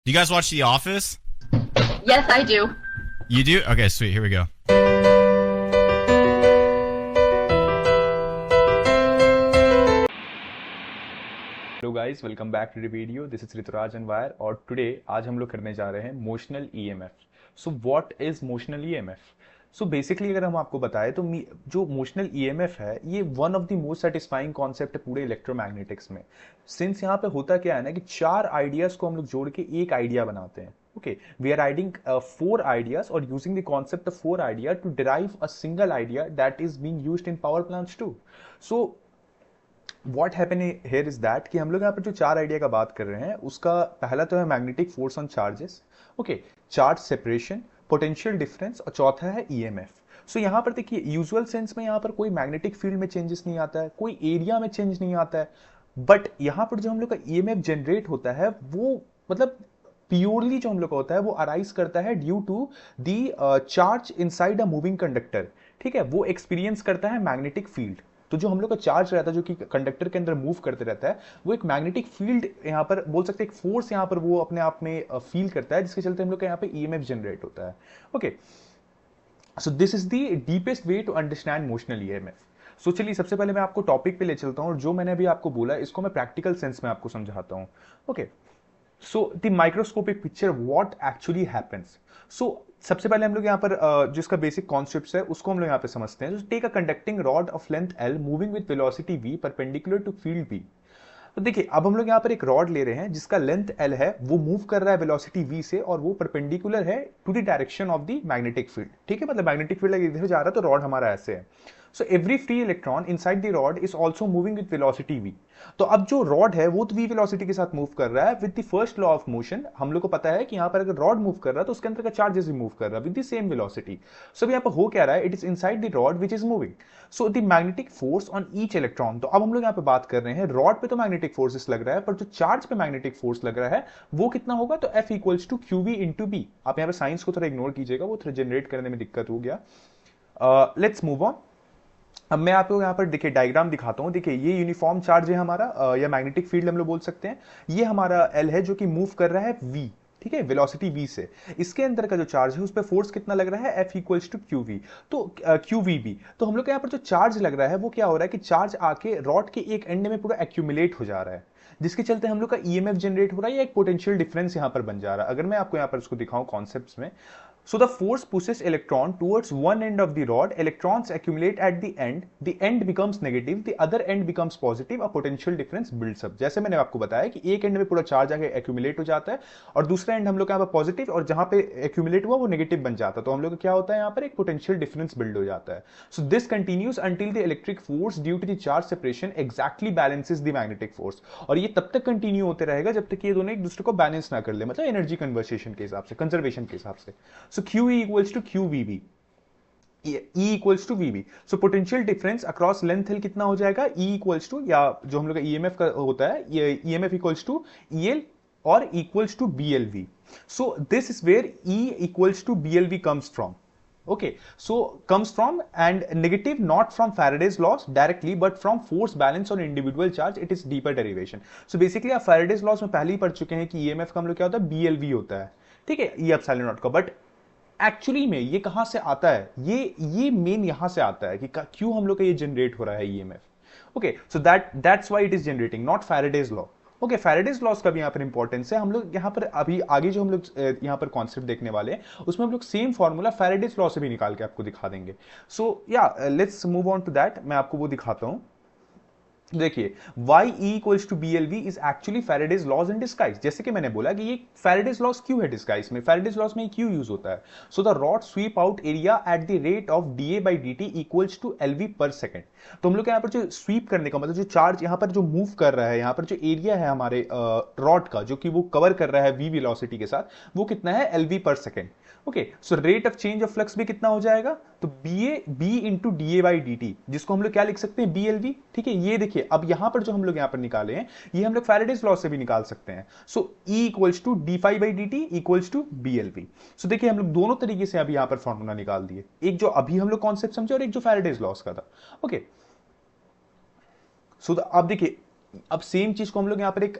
You guys watch The Office? Yes, I do. You do? Okay, sweet. Here we go. Hello guys, welcome back to the video. This is Rituraj and wire और today आज हम लोग करने जा रहे हैं motional EMF. So what is motional EMF? So basically अगर हम आपको बताएं तो जो मोशनल ईएमएफ है ये one of the most satisfying concept है पूरे इलेक्ट्रोमैग्नेटिक्स में। सिंस यहाँ पे होता क्या है ना कि चार आइडियाज को हम लोग जोड़ के एक आइडिया बनाते हैं। Okay, we are adding four ideas or using the concept of four idea to derive a single idea that is being used in power plants too. So what happen here is that कि हम लोग यहाँ पर जो चार idea का बात कर रहे हैं उसका पहला तो है magnetic force on charges, okay, charge separation, potential difference और चौथा है ईएमएफ। सो यहाँ पर देखिए यूजुअल सेंस में यहाँ पर कोई मैग्नेटिक फील्ड में चेंजेस नहीं आता है, कोई एरिया में चेंज नहीं आता है, बट यहाँ पर जो हम लोग का ईएमएफ जनरेट होता है वो मतलब प्योरली जो हम लोग का होता है वो अराइज करता है due to the charge inside a moving conductor. ठीक है, वो एक्सपीरियंस करता है मैग्नेटिक फील्ड। तो जो हम लोग का चार्ज रहता है जो कि कंडक्टर के अंदर मूव करते रहता है वो एक मैग्नेटिक फील्ड यहाँ पर बोल सकते हैं, एक फोर्स यहाँ पर वो अपने आप में फील करता है जिसके चलते हम लोग का यहाँ पे ईएमएफ जनरेट होता है। Okay, so this is the deepest way to understand motional EMF. So चलिए सबसे पहले मैं आपको टॉपिक पे ले चलता हूँ और जो मैंने अभी आपको बोला इसको मैं प्रैक्टिकल सेंस में आपको समझाता हूँ। Okay, so the microscopic picture what actually happens. So सबसे पहले हम लोग यहाँ पर जो इसका बेसिक कॉन्सेप्ट है उसको हम लोग यहाँ पे समझते हैं। Take a conducting rod of length L moving with velocity v perpendicular to field v। तो देखिए अब हम लोग यहाँ पर एक रॉड ले रहे हैं जिसका लेंथ एल है, वो मूव कर रहा है वेलोसिटी v से और वो परपेंडिकुलर है to the direction of the magnetic field. ठीक है, मतलब मैग्नेटिक फील्ड इधर जा रहा है तो रॉड हमारा ऐसे है। So every free electron inside the rod is also moving with velocity v। तो अब जो रॉड है वो तो v वेलोसिटी के साथ मूव कर रहा है with the first law of motion. हम लोग को पता है कि यहाँ पर अगर रॉड मूव कर रहा है तो उसके अंदर का चार्जेस भी मूव कर रहा है विद द सेम वेलोसिटी। सो यहाँ पर हो क्या रहा है, it is inside the rod which is moving. So the magnetic force on each electron. तो अब हम लोग यहाँ पे बात कर रहे हैं रॉड पे तो मैग्नेटिक फोर्सेस लग रहा है पर जो चार्ज पे मैग्नेटिक फोर्स लग रहा है वो कितना होगा, तो F equals to Q V into B. आप यहाँ पे साइंस को थोड़ा इग्नोर कीजिएगा, वो थोड़ा जनरेट करने में दिक्कत हो गया। Let's move on. अब मैं आपको यहाँ पर देखिए डायग्राम दिखाता हूँ। देखिए ये यूनिफॉर्म चार्ज है हमारा या मैग्नेटिक फील्ड हम लोग बोल सकते हैं। ये हमारा एल है जो कि मूव कर रहा है v, ठीक है, वेलोसिटी v से। इसके अंदर का जो चार्ज है उस पर फोर्स कितना लग रहा है, F equals to Q V, तो क्यू वी बी। तो हम लोग यहाँ पर जो चार्ज लग रहा है वो क्या हो रहा है कि चार्ज आके रॉड के एक एंड में पूरा एक्यूमुलेट हो जा रहा है जिसके चलते हम लोग का ईएमएफ जनरेट हो रहा है या एक पोटेंशियल डिफरेंस यहाँ पर बन जा रहा है। अगर मैं आपको यहाँ पर इसको दिखाऊं कॉन्सेप्ट्स में, so the force pushes electron towards one end of the rod, electrons accumulate at the end becomes negative, the other end becomes positive, a potential difference builds up। जैसे मैंने आपको बताया कि एक एंड में पूरा चार्ज आके एक्यूमुलेट हो जाता है और दूसरा एंड हम लोग यहाँ पर पॉजिटिव और जहां पे एक्यूमुलेट हुआ वो नेगेटिव बन जाता है, तो हम लोग क्या होता है यहाँ पर एक पोटेंशियल डिफरेंस बिल्ड हो जाता है। So this continues until the electric force due to the charge separation exactly balances the magnetic force. और ये तब तक कंटिन्यू होते रहेगा जब तक ये दोनों एक दूसरे को बैलेंस ना कर ले, मतलब एनर्जी कन्वर्सेशन के हिसाब से, कंजर्वेशन के हिसाब से। So Q equals to Q V B, E equals to V B. So potential difference across length L कितना हो जाएगा, E इक्वल्स टू, या जो हम लोग का ईएमएफ का होता है ये ईएमएफ इक्वल्स टू ईएल और equals to BLV. So this is where E equals to BLV comes from. Okay, so comes from and negative not from Faraday's laws directly but from force balance on individual charge, it is deeper derivation। So basically आप Faraday's laws में पहले ही पढ़ चुके हैं कि EMF का हम लोग क्या होता है, BLV होता है, ठीक है, E एप्सिलॉन नॉट का। बट एक्चुअली में ये कहां से आता है, ये मेन यहां से आता है कि क्यों हम लोग का ये जनरेट हो रहा है EMF। Okay, so that's why it is generating, not Faraday's law। Okay, Faraday's loss का भी यहाँ पर इंपॉर्टेंस है। हम लोग यहाँ पर अभी आगे जो हम लोग यहाँ पर कॉन्सेप्ट देखने वाले हैं उसमें हम लोग सेम फॉर्मूला फैराडेज लॉ से भी निकाल के आपको दिखा देंगे। सो या let's move on to that, मैं आपको वो दिखाता हूँ। देखिए y E equals to BLV is actually Faraday's laws in disguise. जैसे कि मैंने बोला कि ये फैराडेज लॉज क्यों है डिस्गाइज में, फैराडेज लॉज में क्यों यूज होता है। So the rod sweep out area at the rate of DA by DT equals to LV पर सेकेंड। तो हम लोग यहाँ पर जो स्वीप करने का मतलब जो चार्ज यहाँ पर जो मूव कर रहा है, यहाँ पर जो एरिया है हमारे रॉड का जो कि वो कवर कर रहा है v वेलोसिटी के साथ, वो कितना है, LV पर second. Okay, so rate of change of flux भी कितना हो जाएगा, तो B into DA by DT, जिसको हम लोग क्या लिख सकते हैं, BLV। ठीक है, ये देखिए अब यहां पर जो हम लोग यहां पर निकाले हैं ये हम लोग फैराडेज लॉ से भी निकाल सकते हैं। So E equals to D phi by D T equals to BLV। So देखिए हम लोग दोनों तरीके से अभी यहां पर फॉर्मूला निकाल दिए, एक जो अभी हम लोग कॉन्सेप्ट समझे और एक जो फैराडेज लॉस का था। ओके, सो अब देखिए अब सेम चीज को हम लोग यहां पर एक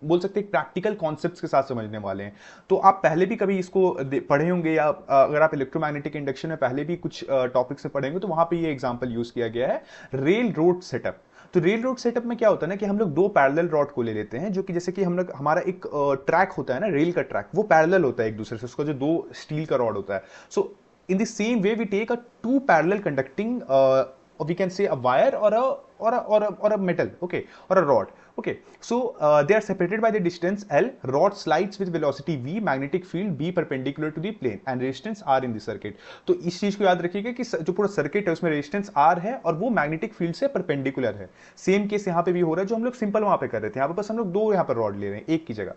बोल सकते हैं प्रैक्टिकल कॉन्सेप्ट्स के साथ समझने वाले हैं। तो आप पहले भी कभी इसको पढ़े होंगे, या अगर आप इलेक्ट्रोमैग्नेटिक इंडक्शन में पहले भी कुछ टॉपिक से पढ़ेंगे तो वहां पे ये एग्जांपल यूज किया गया है, रेल रोड सेटअप। तो रेल रोड सेटअप में क्या होता है ना कि हम लोग दो पैरेलल रॉड को ले लेते हैं, जो कि जैसे कि हम लोग हमारा एक ट्रैक होता है ना, रेल का ट्रैक, वो पैरेलल होता है एक दूसरे से, उसका जो दो स्टील का रॉड होता है। सो in the same way we take a two parallel conducting or we can say a wire or a metal, okay, or a rod, okay. So they are separated by the distance L. Rod slides with velocity v, magnetic field b perpendicular to the plane and resistance r in the circuit. तो इस चीज को याद रखिएगा कि जो पूरा circuit है उसमें रेजिस्टेंस r है और वो मैग्नेटिक फील्ड से परपेंडिकुलर है। सेम केस यहाँ पे भी हो रहा है जो हम लोग सिंपल वहां पे कर रहे थे, यहाँ पे बस हम लोग दो यहाँ पर रॉड ले रहे हैं एक की जगह,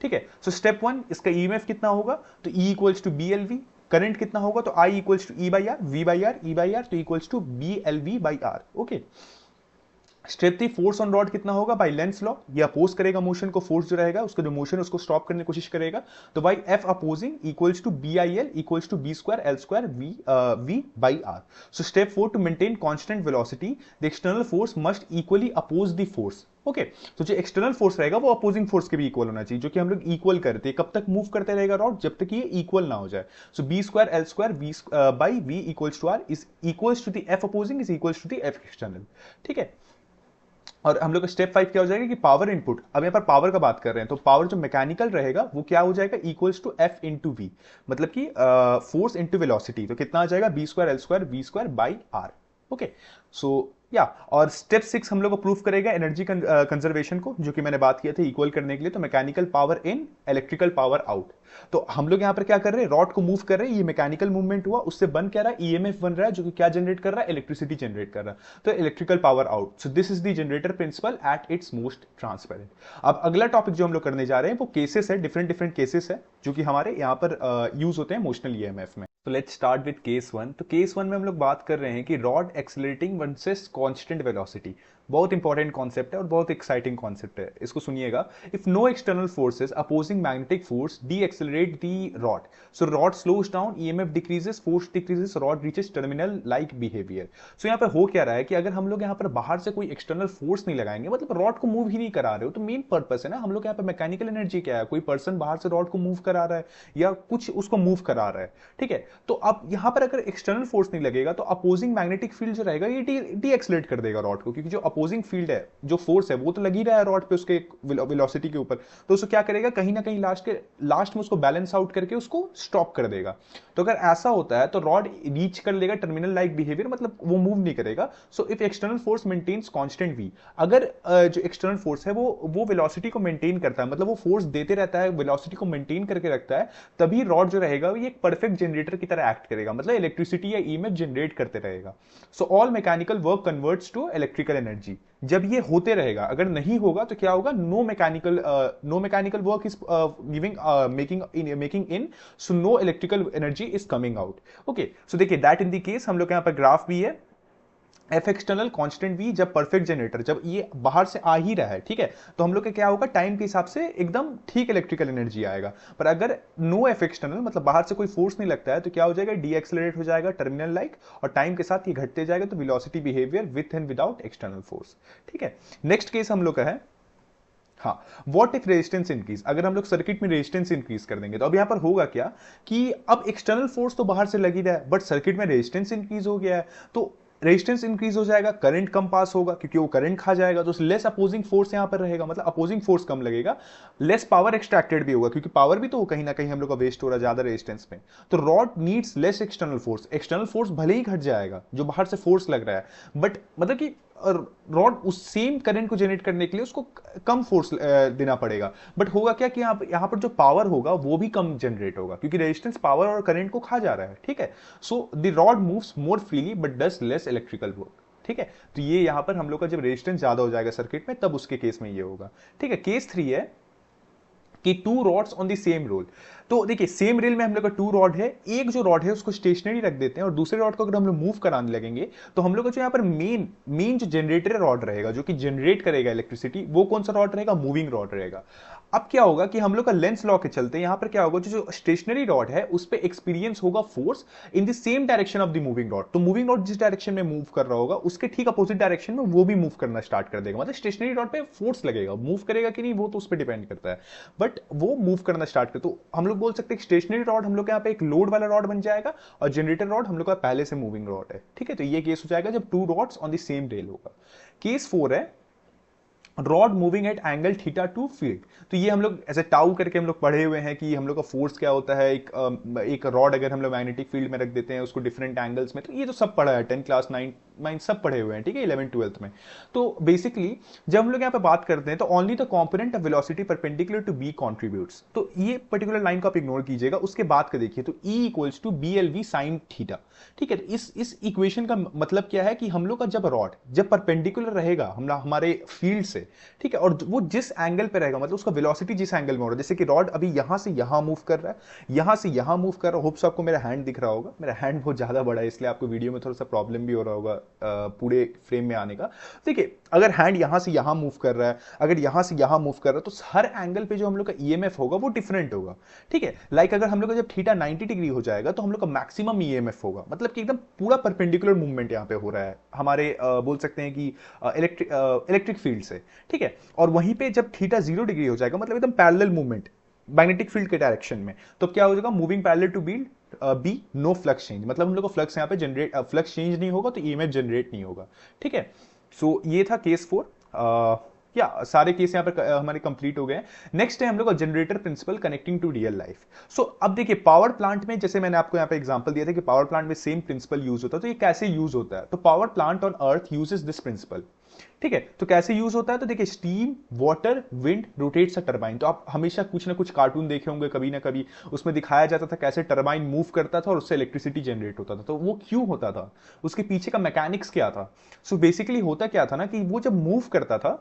ठीक है। सो स्टेप 1, इसका ईएमएफ कितना होगा, तो E equals to B L V. Current कितना होगा, तो I equals to E by R, V by R, E by R, तो equals to B L V by R, okay. Step 3, force on rod कितना होगा, by Lenz law, ये oppose करेगा motion को, force जो रहेगा उसका जो मोशन उसको स्टॉप करने की कोशिश करेगा, तो by F opposing equals to B I L equals to B square L square V by R. So step 4, to maintain constant velocity the external force must equally oppose the force, okay. तो जो external force रहेगा वो opposing force के भी equal होना चाहिए, जो कि हम लोग इक्वल करते हैं। कब तक मूव करते रहेगा रॉड, जब तक ये इक्वल ना हो जाए। So B square L square V by V equals to R is equals to the F opposing is equals to the F external, ठीक है। और हम लोग का स्टेप 5 क्या हो जाएगा कि पावर इनपुट, अब यहाँ पर पावर का बात कर रहे हैं, तो पावर जो मैकेनिकल रहेगा वो क्या हो जाएगा, equals to F into V, मतलब कि फोर्स इंटू वेलोसिटी, तो कितना आ जाएगा B square L square V square by R, okay. So या और स्टेप 6 हम लोग को प्रूफ करेगा एनर्जी कंजर्वेशन को, जो कि मैंने बात किया था इक्वल करने के लिए, तो mechanical power in, electrical power out. तो हम लोग यहां पर क्या कर रहे हैं, रॉड को मूव कर रहे हैं, ये मैकेनिकल मूवमेंट हुआ, उससे बन क्या रहा है, ईएमएफ बन रहा है, जो कि क्या जनरेट कर रहा है, इलेक्ट्रिसिटी जनरेट कर रहा है, तो electrical power out. So this is the generator principle at its most transparent. अब अगला टॉपिक जो हम लोग करने जा रहे हैं वो केसेस है, डिफरेंट डिफरेंट केसेस है जो कि हमारे यहाँ पर यूज होते हैं मोशनल ईएमएफ में। तो लेट्स स्टार्ट विद केस 1। तो केस 1 में हम लोग बात कर रहे हैं कि rod accelerating versus constant velocity. बहुत इंपॉर्टेंट कॉन्सेप्ट है और बहुत एक्साइटिंग कॉन्सेप्ट है, इसको सुनिएगा। If no external forces opposing magnetic force decelerate the rod, so rod slows down, EMF decreases, force decreases, rod reaches terminal like behaviour. So यहाँ पर हो क्या रहा है कि अगर हम लोग यहाँ पर बाहर से कोई एक्सटर्नल फोर्स नहीं लगाएंगे, मतलब रॉड को मूव ही नहीं करा रहे हो, तो मेन पर्पस है ना हम लोग यहाँ पर मैकेनिकल एनर्जी क्या है, कोई पर्सन बाहर से रॉड को मूव करा रहा है या कुछ उसको मूव करा रहा है, ठीक है। तो अब यहां पर अगर एक्सटर्नल फोर्स नहीं लगेगा तो अपोजिंग मैग्नेटिक फील्ड जो रहेगा ये डी एक्सेलरेट कर देगा रॉड को, क्योंकि जो अपोजिंग फील्ड है, जो फोर्स है वो तो लग ही रहा है रॉड पे उसके वेलोसिटी के ऊपर, तो उसको क्या करेगा, कहीं ना कहीं लास्ट में उसको बैलेंस आउट करके उसको स्टॉप कर देगा। तो अगर ऐसा होता है तो रॉड रीच कर लेगा टर्मिनल लाइक बिहेवियर, मतलब वो मूव नहीं करेगा। So if external force maintains constant V, अगर जो एक्सटर्नल फोर्स है वो वेलोसिटी को मेंटेन करता है, मतलब वो फोर्स देते रहता है, वेलोसिटी को मेंटेन करके रखता है, तभी रॉड जो रहेगा ये एक परफेक्ट जनरेटर की तरह एक्ट करेगा, मतलब इलेक्ट्रिसिटी या ईएमएफ जनरेट करते रहेगा। So all mechanical work converts to electrical energy. जब ये होते रहेगा, अगर नहीं होगा तो क्या होगा, no mechanical work is making in, so no electrical energy is coming out, okay. So देखिए दैट इन द केस हम लोग यहाँ पर ग्राफ भी है, एफ एक्सटर्नल कांस्टेंट वी, जब परफेक्ट जनरेटर, जब ये बाहर से आ ही रहा है, ठीक है, तो हम लोग का क्या होगा, टाइम के हिसाब से एकदम ठीक इलेक्ट्रिकल एनर्जी आएगा। पर अगर नो एफ एक्सटर्नल, मतलब बाहर से कोई फोर्स नहीं लगता है, तो क्या हो जाएगा, डी एक्सेलरेट हो जाएगा टर्मिनल लाइक, और टाइम के साथ ये घटते जाएगा, तो velocity behaviour with and without external force, ठीक है। नेक्स्ट केस हम लोग का है, हाँ, वॉट इफ रेजिस्टेंस इंक्रीज, अगर हम लोग सर्किट में रेजिस्टेंस इंक्रीज कर देंगे, तो अब यहां पर होगा क्या कि अब एक्सटर्नल फोर्स तो बाहर से लगी रहा है, बट सर्किट में रेजिस्टेंस इंक्रीज हो गया है, तो रेजिस्टेंस इंक्रीज हो जाएगा, करंट कम पास होगा, क्योंकि वो करंट खा जाएगा, तो लेस अपोजिंग फोर्स यहां पर रहेगा, मतलब अपोजिंग फोर्स कम लगेगा, लेस पावर एक्सट्रैक्टेड भी होगा, क्योंकि पावर भी तो कहीं ना कहीं हम लोग का वेस्ट हो रहा है ज्यादा रेजिस्टेंस में। तो rod needs less external force, external force भले ही घट जाएगा जो बाहर से फोर्स लग रहा है, बट मतलब कि रॉड उस सेम करंट को जनरेट करने के लिए उसको कम फोर्स देना पड़ेगा, बट होगा क्या कि यहां पर जो पावर होगा वो भी कम जनरेट होगा, क्योंकि रेजिस्टेंस पावर और करंट को खा जा रहा है, ठीक है। So the rod moves more freely but does less electrical work, ठीक है। तो ये यहां पर हम लोग का जब रेजिस्टेंस ज्यादा हो जाएगा सर्किट में, तब उसके केस में ये होगा, ठीक है। केस 3 है कि two rods on the same rail. तो देखिए सेम रेल में हम लोग का टू रॉड है, एक जो रॉड है उसको स्टेशनरी रख देते हैं और दूसरे रॉड को अगर हम लोग मूव कराने लगेंगे तो हम लोग का जो यहाँ पर मेन जो जनरेटर रॉड रहेगा, जो कि जनरेट करेगा इलेक्ट्रिसिटी, वो कौन सा रॉड रहेगा, मूविंग रॉड रहेगा। अब क्या होगा कि हम लोग का लेंस लॉ के चलते यहां पर क्या होगा, जो स्टेशनरी रॉड है उस पे एक्सपीरियंस होगा force in the same direction of the moving rod. तो मूविंग रॉड जिस डायरेक्शन में मूव कर रहा होगा उसके ठीक अपोजिट डायरेक्शन में वो भी मूव करना स्टार्ट कर देगा। मतलब स्टेशनरी रॉड पे फोर्स लगेगा, मूव करेगा कि नहीं वो तो उस पर डिपेंड करता है, बट वो मूव करना स्टार्ट कर। तो हम लोग बोल सकते हैं स्टेशनरी रॉड हम लोग यहाँ पे एक लोड वाला रॉड बन जाएगा और जनरेटर रॉड हम लोग का पहले से मूविंग रॉड है। ठीक है, तो ये केस हो जाएगा जब two rods on the same rail होगा। केस 4 है rod moving at angle theta to field. तो ये हम लोग ऐसे टाउ करके हम लोग पढ़े हुए हैं कि हम लोग का फोर्स क्या होता है। एक रॉड अगर हम लोग मैग्नेटिक फील्ड में रख देते हैं उसको डिफरेंट एंगल्स में, तो ये तो सब पढ़ा है 10 क्लास 9 सब पढ़े हुए हैं। ठीक है, 11 12th में। तो बेसिकली जब हम लोग यहाँ पे बात करते हैं तो only the component of velocity perpendicular to B contributes. तो ये पर्टिकुलर लाइन को आप इग्नोर कीजिएगा, उसके बाद का देखिए तो E equals to B L V sine theta. ठीक है, तो इस इक्वेशन का मतलब क्या है कि हम लोग का जब रॉड जब परपेंडिकुलर रहेगा हमारे फील्ड से, ठीक है, और वो जिस एंगल पे रहेगा मतलब उसका वेलोसिटी जिस एंगल में हो रहा है, जैसे कि रॉड अभी यहां से यहां मूव कर रहा है, यहां से यहां मूव कर रहा है। होप्स आपको मेरा हैंड दिख रहा होगा, मेरा हैंड बहुत ज्यादा बड़ा है इसलिए आपको वीडियो में थोड़ा सा प्रॉब्लम भी हो रहा होगा पूरे फ्रेम में आने का। देखिए अगर हैंड यहां से यहां मूव कर रहा है, अगर यहां से यहां मूव कर रहा है, तो हर एंगल पे जो हम लोग का ईएमएफ होगा वो डिफरेंट होगा। ठीक है, लाइक अगर हम लोग का जब थीटा 90 डिग्री हो जाएगा तो हम लोग का मैक्सिमम ईएमएफ होगा, मतलब कि एकदम पूरा परपेंडिकुलर मूवमेंट यहां पे हो रहा है हमारे बोल सकते हैं कि इलेक्ट्रिक फील्ड से। ठीक है, और वहीं पे जब थीटा 0 डिग्री हो जाएगा मतलब एकदम पैरेलल मूवमेंट मैग्नेटिक फील्ड के डायरेक्शन में, तो क्या हो जाएगा moving parallel to B no flux change. मतलब हम लोग को फ्लक्स यहाँ पे जनरेट फ्लक्स चेंज नहीं होगा तो ईएमएफ जनरेट नहीं होगा। ठीक है, सो ये था केस 4। या सारे केस यहाँ पर हमारे कंप्लीट हो गए। नेक्स्ट है हम लोग का generator principle connecting to real life. So अब देखिए पावर प्लांट में जैसे मैंने आपको यहाँ पे एग्जांपल दिया था कि पावर प्लांट में सेम प्रिंसिपल यूज होता है, तो ये कैसे यूज होता है। तो power plant on earth uses this principle. ठीक है, तो कैसे यूज होता है, तो देखिए स्टीम वाटर विंड रोटेट्स अ टरबाइन। तो आप हमेशा कुछ ना कुछ कार्टून देखे होंगे कभी ना कभी, उसमें दिखाया जाता था कैसे टरबाइन मूव करता था और उससे इलेक्ट्रिसिटी जनरेट होता था। तो वो क्यों होता था, उसके पीछे का मैकेनिक्स क्या था। सो बेसिकली होता क्या था ना कि वो जब मूव करता था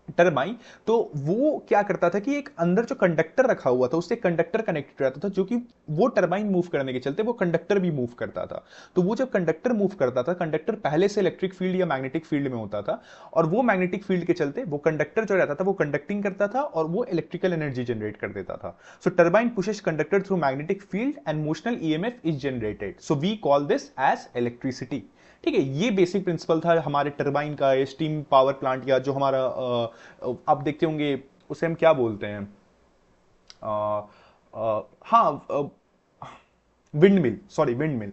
टरबाइन, तो वो क्या करता था कि एक अंदर जो कंडक्टर रखा हुआ था उससे कंडक्टर कनेक्टेड रहता था, जो कि वो टरबाइन मूव करने के चलते वो कंडक्टर भी मूव करता था। तो वो जब कंडक्टर मूव करता था, कंडक्टर पहले से इलेक्ट्रिक फील्ड या मैग्नेटिक फील्ड में होता था, और वो मैग्नेटिक फील्ड के चलते वो कंडक्टर जो रहता था वो कंडक्टिंग करता था और वो इलेक्ट्रिकल एनर्जी जनरेट कर देता था। So turbine pushes conductor through magnetic field and motional EMF is generated. So we call this as electricity. ठीक है, ये बेसिक प्रिंसिपल था हमारे टरबाइन का, स्टीम पावर प्लांट या जो हमारा आप देखते होंगे उसे हम क्या बोलते हैं, हाँ wind mill, sorry wind mill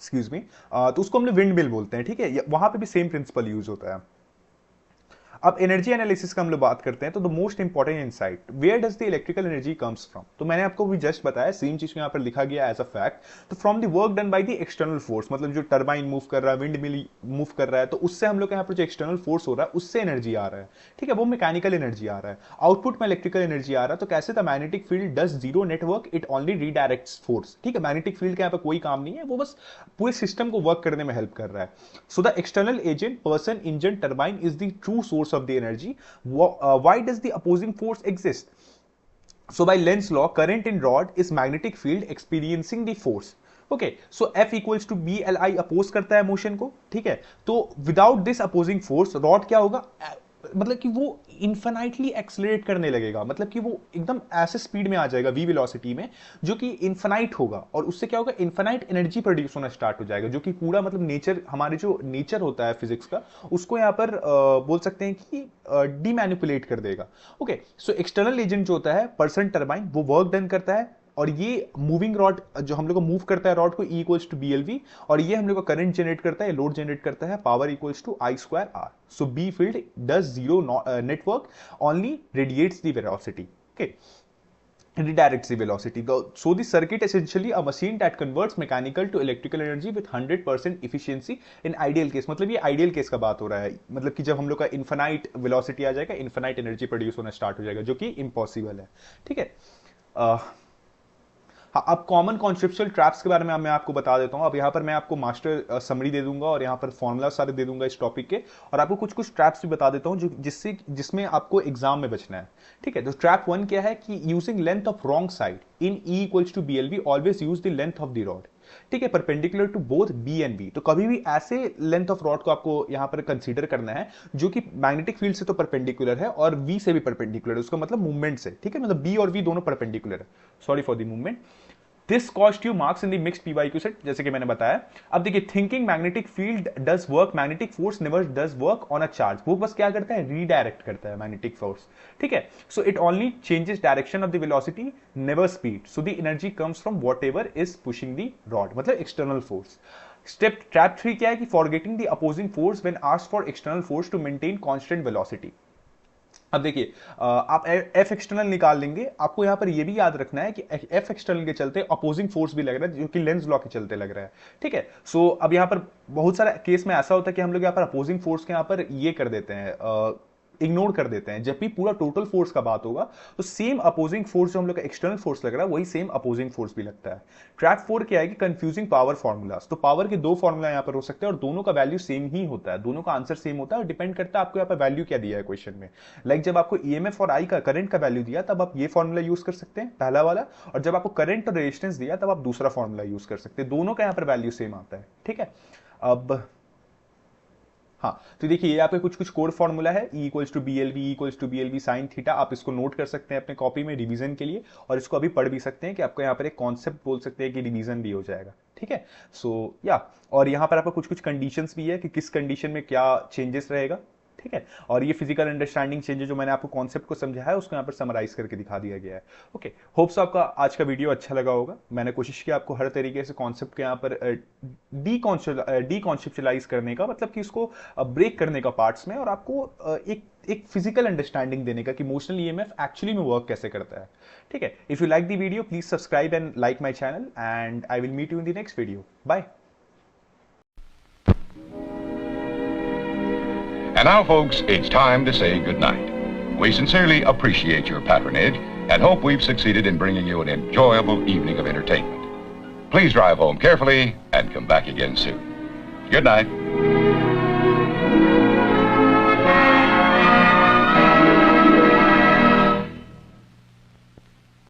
excuse me, तो उसको हम लोग विंड मिल बोलते हैं। ठीक है, वहां पे भी सेम प्रिंसिपल यूज होता है। अब एनर्जी एनालिसिस का हम लोग बात करते हैं तो the most important insight, where does the electrical energy comes from. तो मैंने आपको भी जस्ट बताया, सेम चीज यहां पर लिखा गया एज अ फैक्ट। तो from the work done by the external force, मतलब जो टरबाइन मूव कर रहा है, विंड मिल मूव कर रहा है, तो उससे हम लोग यहाँ पर जो एक्सटर्नल फोर्स हो रहा है उससे एनर्जी आ रहा है। ठीक है, वो मैकेनिकल एनर्जी आ रहा है, आउटपुट में इलेक्ट्रिकल एनर्जी आ रहा है। तो कैसे the magnetic field does zero network, it only redirects force. ठीक है, मैग्नेटिक फील्ड के यहाँ पर कोई काम नहीं है, वो बस पूरे सिस्टम को वर्क करने में हेल्प कर रहा है। So the external agent person engine turbine is the true source of the energy. Why does the opposing force exist? So by Lenz's law, current in rod is magnetic field experiencing the force. Okay, so F equals to BLI oppose करता है motion को। ठीक है, तो without this opposing force rod क्या होगा, मतलब कि वो इन्फिनाइटली एक्सलरेट करने लगेगा, मतलब कि वो एकदम ऐसे स्पीड में आ जाएगा वी वेलोसिटी में जो कि इन्फिनाइट होगा, और उससे क्या होगा इन्फिनाइट एनर्जी प्रोड्यूस होना स्टार्ट हो जाएगा, जो कि पूरा मतलब नेचर, हमारे जो नेचर होता है फिजिक्स का, उसको यहाँ पर बोल सकते हैं कि डीमैनिपुलेट कर देगा। ओके, सो एक्सटर्नल एजेंट जो होता है पर्सन टरबाइन, वो वर्क डन करता है, और ये मूविंग रॉड जो हम लोग को मूव करता है रॉड को, E इक्वल्स टू BLV, और ये हम लोग को करंट जनरेट करता है, लोड जनरेट करता है, power equals to I square R। So B field does zero net work, only radiates the velocity, okay, redirects the velocity. So the circuit essentially a machine that converts mechanical to electrical energy with 100% efficiency in ideal case। मतलब ये ideal case का बात हो रहा है, मतलब कि जब हम लोग का इन्फिनाइट वेलोसिटी आ जाएगा, इन्फिनाइट एनर्जी प्रोड्यूस होना स्टार्ट हो जाएगा, जो कि इम्पॉसिबल है। ठीक है, हाँ, अब कॉमन कॉन्सेप्चुअल ट्रैप्स के बारे में मैं आपको बता देता हूँ। अब यहाँ पर मैं आपको मास्टर समरी दे दूंगा और यहाँ पर फॉर्मूला सारे दे दूंगा इस टॉपिक के, और आपको कुछ कुछ ट्रैप्स भी बता देता हूँ जो जिसमें आपको एग्जाम में बचना है। ठीक है, तो ट्रैप 1 क्या है कि using length of wrong side in E equals to BLV always use the length of the rod. ठीक है, perpendicular to both B and B. तो कभी भी ऐसे लेंथ ऑफ रॉड को आपको यहां पर कंसीडर करना है जो कि मैग्नेटिक फील्ड से तो परपेंडिकुलर है और वी से भी परपेंडिकुलर है, उसका मतलब मूवमेंट से, ठीक है, मतलब बी और वी दोनों परपेंडिकुलर है। Sorry for the movement. This cost you marks in the mixed PYQ set, जैसे कि मैंने बताया। अब देखिए, thinking magnetic field does work, magnetic force never does work on a charge. वो बस क्या करता है, रीडायरेक्ट करता है मैग्नेटिक फोर्स, ठीक है। So it only changes direction of the velocity, never speed. So the energy comes from whatever is pushing the rod, मतलब एक्सटर्नल फोर्स। स्टेप ट्रैप 3 क्या है कि forgetting the opposing force when asked for external force to maintain constant velocity. अब देखिए, आप F external निकाल लेंगे, आपको यहां पर यह भी याद रखना है कि एफ एक्सटर्नल के चलते अपोजिंग फोर्स भी लग रहा है जो कि लेंस लॉ के चलते लग रहा है, ठीक है। सो अब यहां पर बहुत सारा केस में ऐसा होता है कि हम लोग यहां पर अपोजिंग फोर्स के यहां पर ये कर देते हैं, इग्नोर कर देते हैं। जब भी पूरा टोटल फोर्स का बात होगा तो सेम अपोजिंग फोर्स जो हम लोग का एक्सटर्नल फोर्स लग रहा है वही सेम अपोजिंग फोर्स भी लगता है। ट्रैप 4 क्या है कि कंफ्यूजिंग पावर फॉर्मूलास। तो पावर के दो फॉर्मूला यहां पर हो सकते हैं और दोनों का वैल्यू सेम ही होता है, दोनों का आंसर सेम होता है और डिपेंड करता है आपको यहां पर वैल्यू क्या दिया है क्वेश्चन में। लाइक जब आपको ईएमएफ और आई का करंट का वैल्यू दिया तब आप ये फॉर्मूला यूज कर सकते हैं, पहला वाला, और जब आपको करंट और रेजिस्टेंस दिया तब आप दूसरा फॉर्मूला यूज कर सकते हैं। दोनों का यहां पर वैल्यू सेम आता है, ठीक है। अब हाँ, तो देखिए ये आपके कुछ कुछ कोर फॉर्मूला है, E equals to B L B sine theta. आप इसको नोट कर सकते हैं अपने कॉपी में रिवीजन के लिए, और इसको अभी पढ़ भी सकते हैं कि आपको यहाँ पर एक कॉन्सेप्ट बोल सकते हैं कि रिवीजन भी हो जाएगा, ठीक है। सो या, और यहाँ पर आपको कुछ कुछ कंडीशंस भी है कि किस कंडीशन में क्या चेंजेस रहेगा, ठीक है। और ये फिजिकल अंडरस्टैंडिंग चेंजेस जो मैंने आपको कॉन्सेप्ट को समझाया है उसको यहाँ पर समराइज करके दिखा दिया गया है। ओके, होप्स आपका आज का वीडियो अच्छा लगा होगा। मैंने कोशिश की आपको हर तरीके से कॉन्सेप्ट के यहाँ पर डीकॉन्सेप्चुलाइज करने का, मतलब कि उसको ब्रेक करने का पार्ट्स में, और आपको एक फिजिकल अंडरस्टैंडिंग देने का कि मोशनल ईएमएफ एक्चुअली में वर्क कैसे करता है, ठीक है। If you like the video please subscribe and like my channel, and I will meet you in the next video. Bye. And now, folks, it's time to say goodnight. We sincerely appreciate your patronage and hope we've succeeded in bringing you an enjoyable evening of entertainment. Please drive home carefully and come back again soon. Good night.